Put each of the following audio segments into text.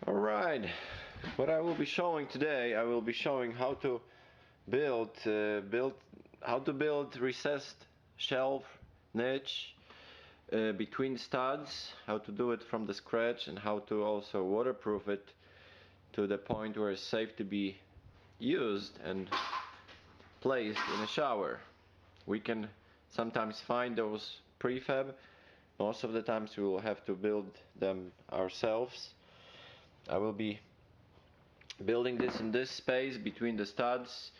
Alright, what I will be showing today, I will be showing how to build recessed shelf niche between studs, how to do it from the scratch, and how to also waterproof it to the point where it's safe to be used and placed in a shower. We can sometimes find those prefab. Most of the times we will have to build them ourselves. I will be building this in this space between the studs.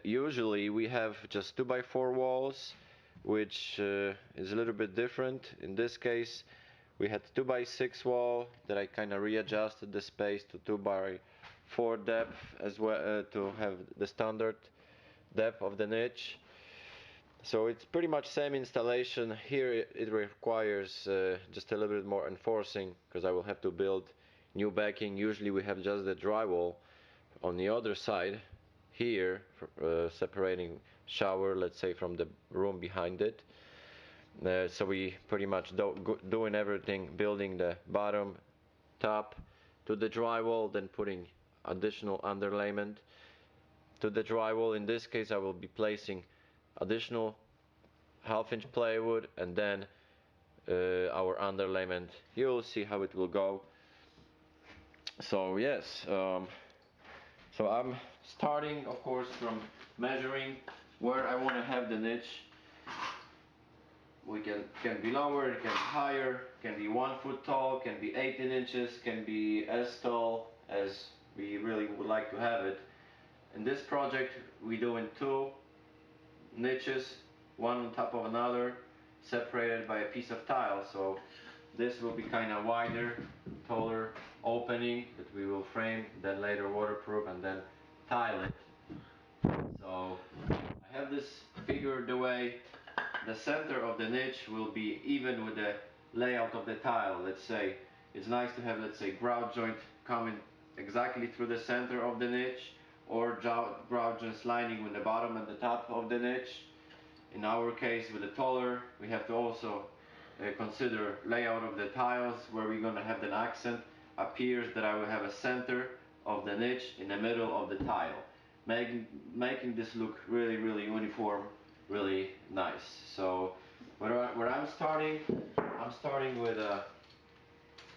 Usually we have just 2x4 walls, which is a little bit different. In this case we had 2x6 wall that I kind of readjusted the space to 2x4 depth as well, to have the standard depth of the niche. So it's pretty much same installation. Here it requires just a little bit more enforcing, because I will have to build new backing. Usually we have just the drywall on the other side here, separating shower, let's say, from the room behind it. So we pretty much doing everything, building the bottom, top to the drywall, then putting additional underlayment to the drywall. In this case I will be placing additional half-inch plywood and then our underlayment. You'll see how it will go. So yes, so I'm starting, of course, from measuring where I want to have the niche. We can be lower, it can be higher, can be 1 foot tall, can be 18 inches, can be as tall as we really would like to have it. In this project we do in 2 niches, one on top of another, separated by a piece of tile. So this will be kind of wider, taller opening that we will frame, then later waterproof, and then tile it. So I have this figured the way the center of the niche will be even with the layout of the tile. Let's say it's nice to have, let's say, grout joint coming exactly through the center of the niche, or grout joints lining with the bottom and the top of the niche. In our case, with the taller, we have to also consider layout of the tiles, where we're going to have the accent appears that I will have a center of the niche in the middle of the tile, making this look really uniform, really nice. So where I'm starting with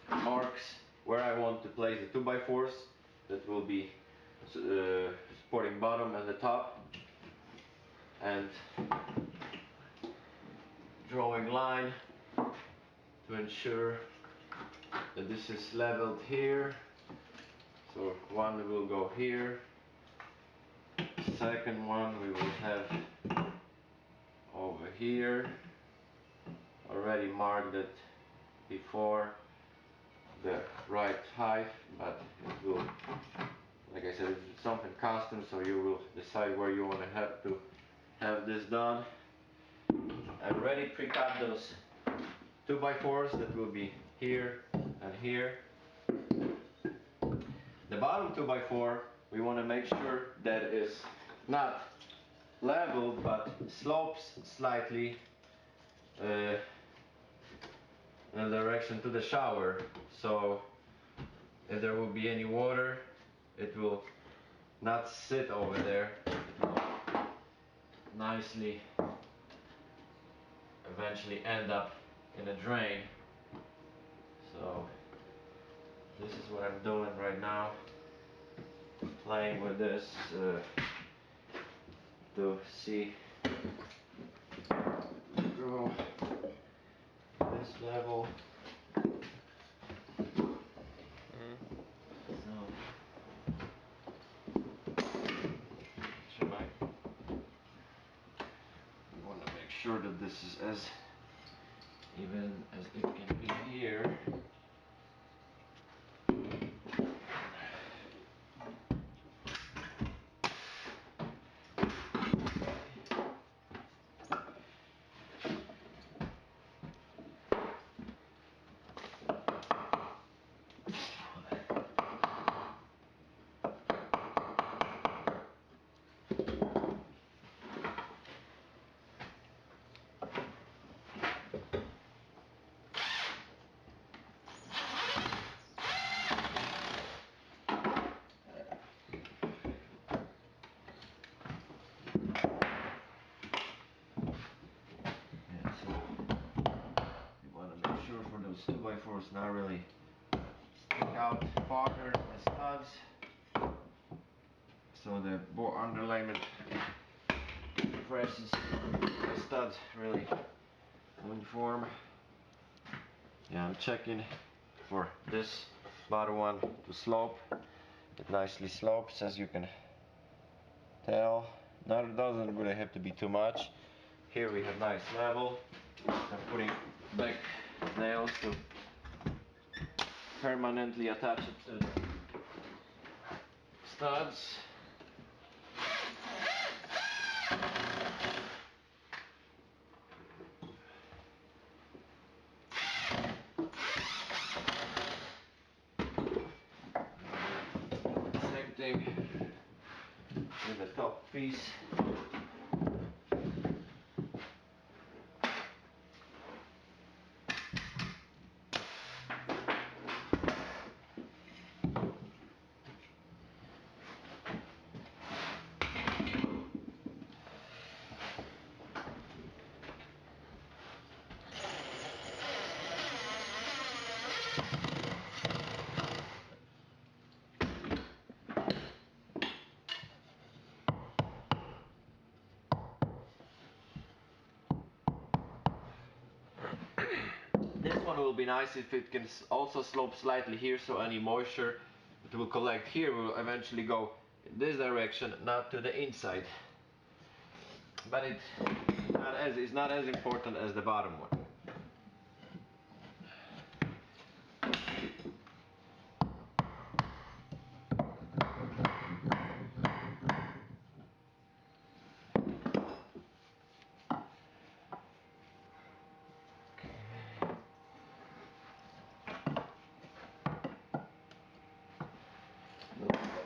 marks where I want to place the 2x4s that will be supporting bottom and the top, and drawing line to ensure that this is leveled here. So one will go here, second one we will have over here, already marked it before the right height, but it will, like I said, it's something custom, so you will decide where you want to have this done. I've already pre-cut those 2x4s that will be here and here. The bottom 2x4, we want to make sure that is not level but slopes slightly in a direction to the shower, so if there will be any water it will not sit over there, it will nicely eventually end up in a drain. So this is what I'm doing right now, playing with this to see draw this level. So I want to make sure that this is as even as it can be here. force not really stick out farther than the studs, so the underlayment presses the studs really uniform. Yeah, I'm checking for this bottom one to slope. It nicely slopes, as you can tell. Now it doesn't really have to be too much. Here we have nice level. I'm putting back nails to permanently attach it to the studs. Same thing with the top piece. This one will be nice if it can also slope slightly here, so any moisture that will collect here will eventually go in this direction, not to the inside. But it's not as important as the bottom one.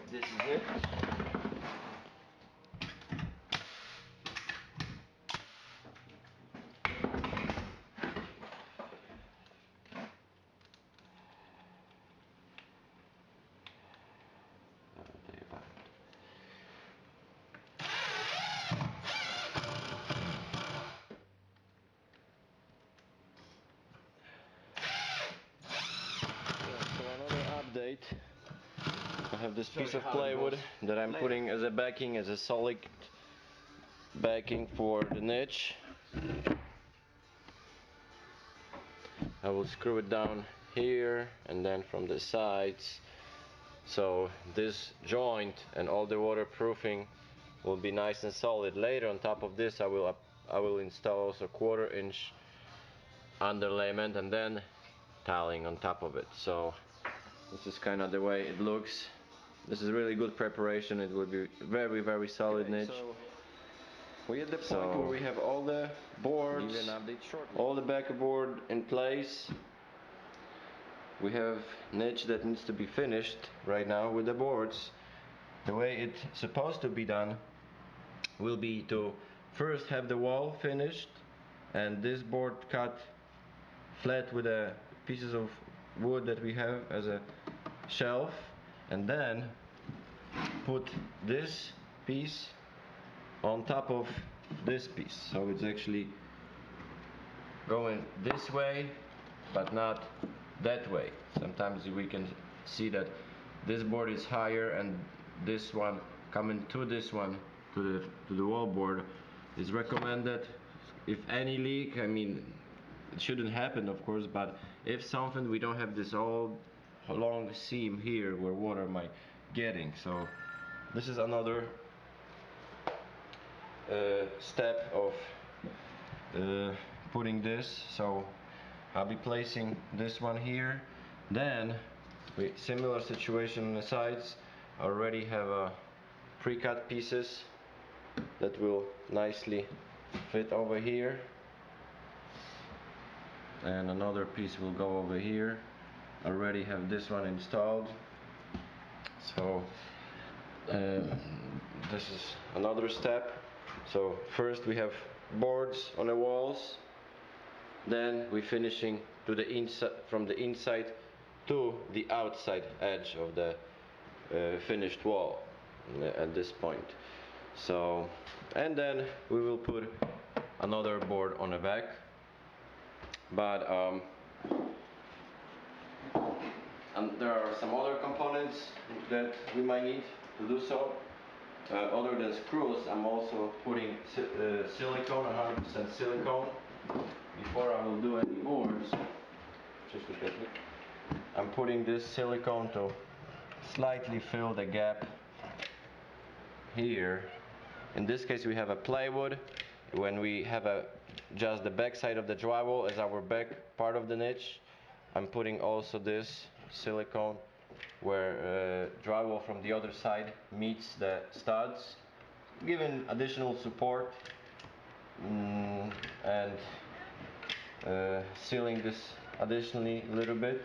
This is it. So another update. I have this piece of plywood that I'm putting as a backing, as a solid backing for the niche. I will screw it down here and then from the sides, so this joint and all the waterproofing will be nice and solid. Later on top of this I will install also 1/4 inch underlayment and then tiling on top of it. So this is kind of the way it looks. This is really good preparation. It will be very solid niche. So we're at the point where we have all the boards, all the backboard in place. We have niche that needs to be finished right now with the boards. The way it's supposed to be done will be to first have the wall finished and this board cut flat with the pieces of wood that we have as a shelf, and then put this piece on top of this piece, so it's actually going this way but not that way. Sometimes we can see that this board is higher and this one coming to this one, to the wall board is recommended. If any leak, I mean it shouldn't happen of course, but if something, we don't have this all long seam here where water might getting. So this is another step of putting this. So I'll be placing this one here, then similar situation on the sides. I already have pre-cut pieces that will nicely fit over here, and another piece will go over here. I already have this one installed. So this is another step. So first we have boards on the walls, then we're finishing to the inside, from the inside to the outside edge of the finished wall at this point. So, and then we will put another board on the back. But And there are some other components that we might need to do so. Other than screws, I'm also putting silicone, 100% silicone. Before I will do any boards, just look at it. I'm putting this silicone to slightly fill the gap here. In this case we have a plywood. When we have just the back side of the drywall as our back part of the niche, I'm putting also this silicone where drywall from the other side meets the studs, giving additional support and sealing this additionally a little bit.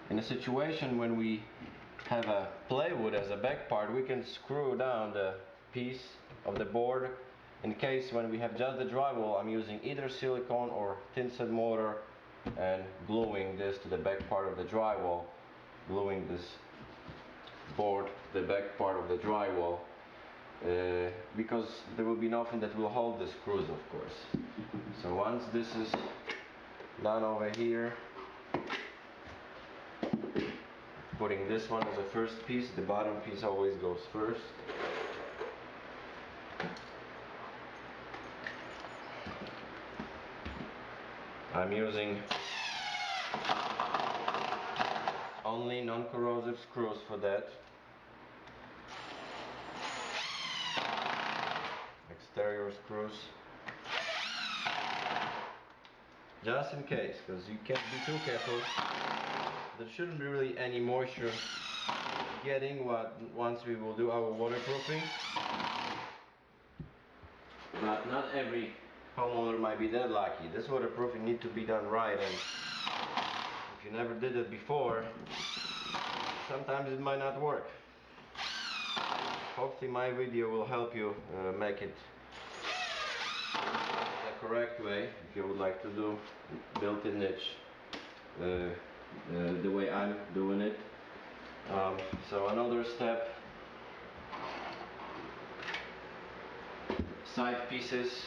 In a situation when we have a plywood as a back part, we can screw down the piece of the board. In case when we have just the drywall, I'm using either silicone or thin-set mortar and gluing this to the back part of the drywall, gluing this board to the back part of the drywall, because there will be nothing that will hold the screws, of course. So once this is done over here, putting this one as the first piece, the bottom piece always goes first. I'm using only non-corrosive screws for that. Exterior screws. Just in case, because you can't be too careful. There shouldn't be really any moisture getting once we will do our waterproofing. But not every homeowner might be that lucky. This waterproofing needs to be done right, and if you never did it before, sometimes it might not work. Hopefully my video will help you make it the correct way if you would like to do built-in niche the way I'm doing it. So another step, side pieces.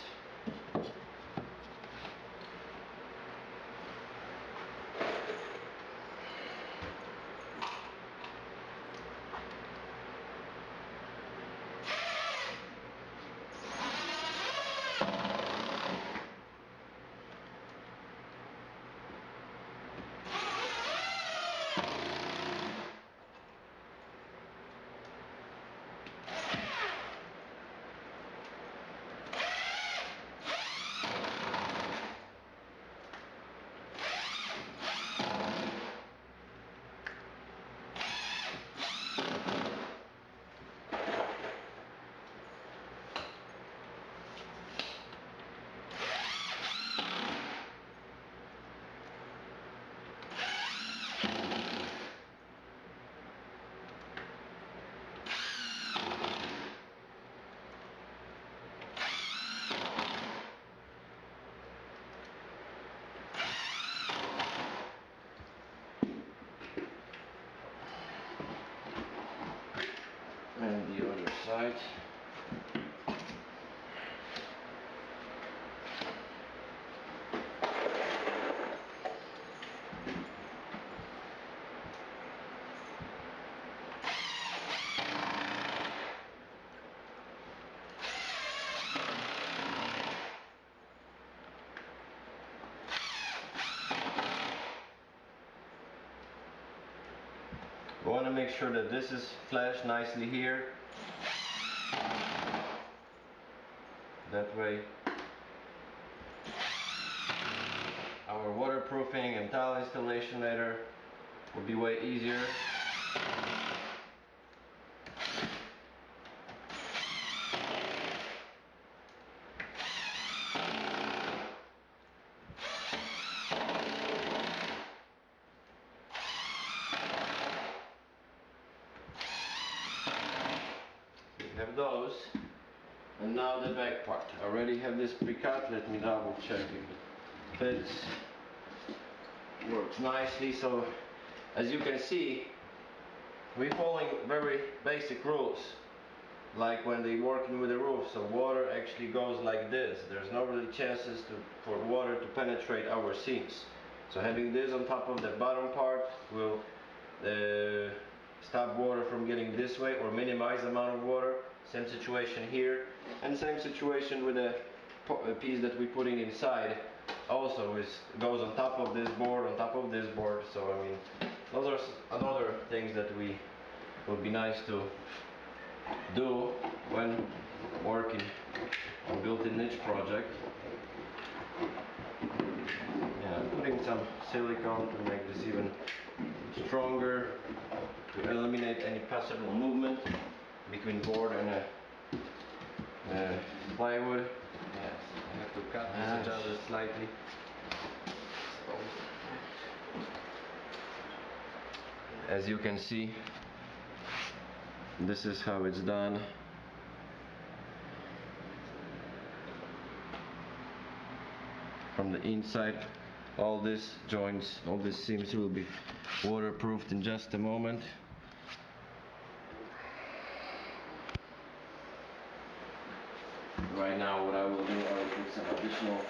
And the other side. We want to make sure that this is flush nicely here. That way our waterproofing and tile installation later will be way easier. We have those, and now the back part. I already have this pre-cut. Let me double check if it fits. Works nicely. So as you can see, we're following very basic rules, like when they're working with the roof. So water actually goes like this. There's no really chances for water to penetrate our seams. So having this on top of the bottom part will stop water from getting this way or minimize the amount of water. Same situation here, and same situation with a piece that we put in inside. Also goes on top of this board, on top of this board. So I mean, those are another things that would be nice to do when working on built-in niche project. Yeah, putting some silicone to make this even stronger, to eliminate any possible movement between board and plywood. Yes, I have to cut this, adjust it slightly. So, as you can see, this is how it's done. From the inside, all these joints, all these seams will be waterproofed in just a moment. Right now what I will do, I will put some additional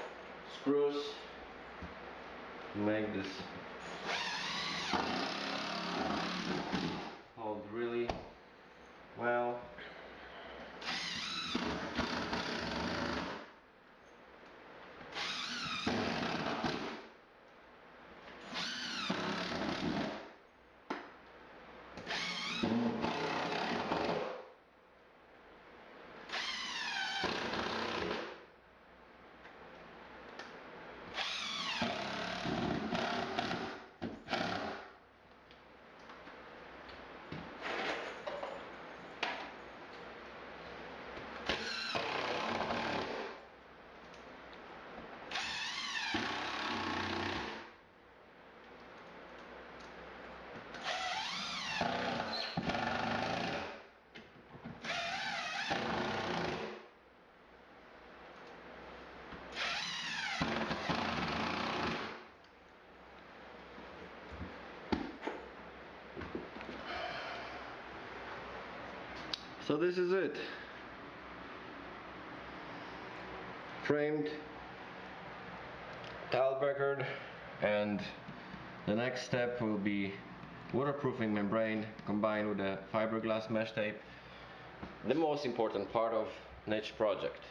screws to make this hold really well. So this is it. Framed, tile beckered, and the next step will be waterproofing membrane combined with a fiberglass mesh tape. The most important part of niche project.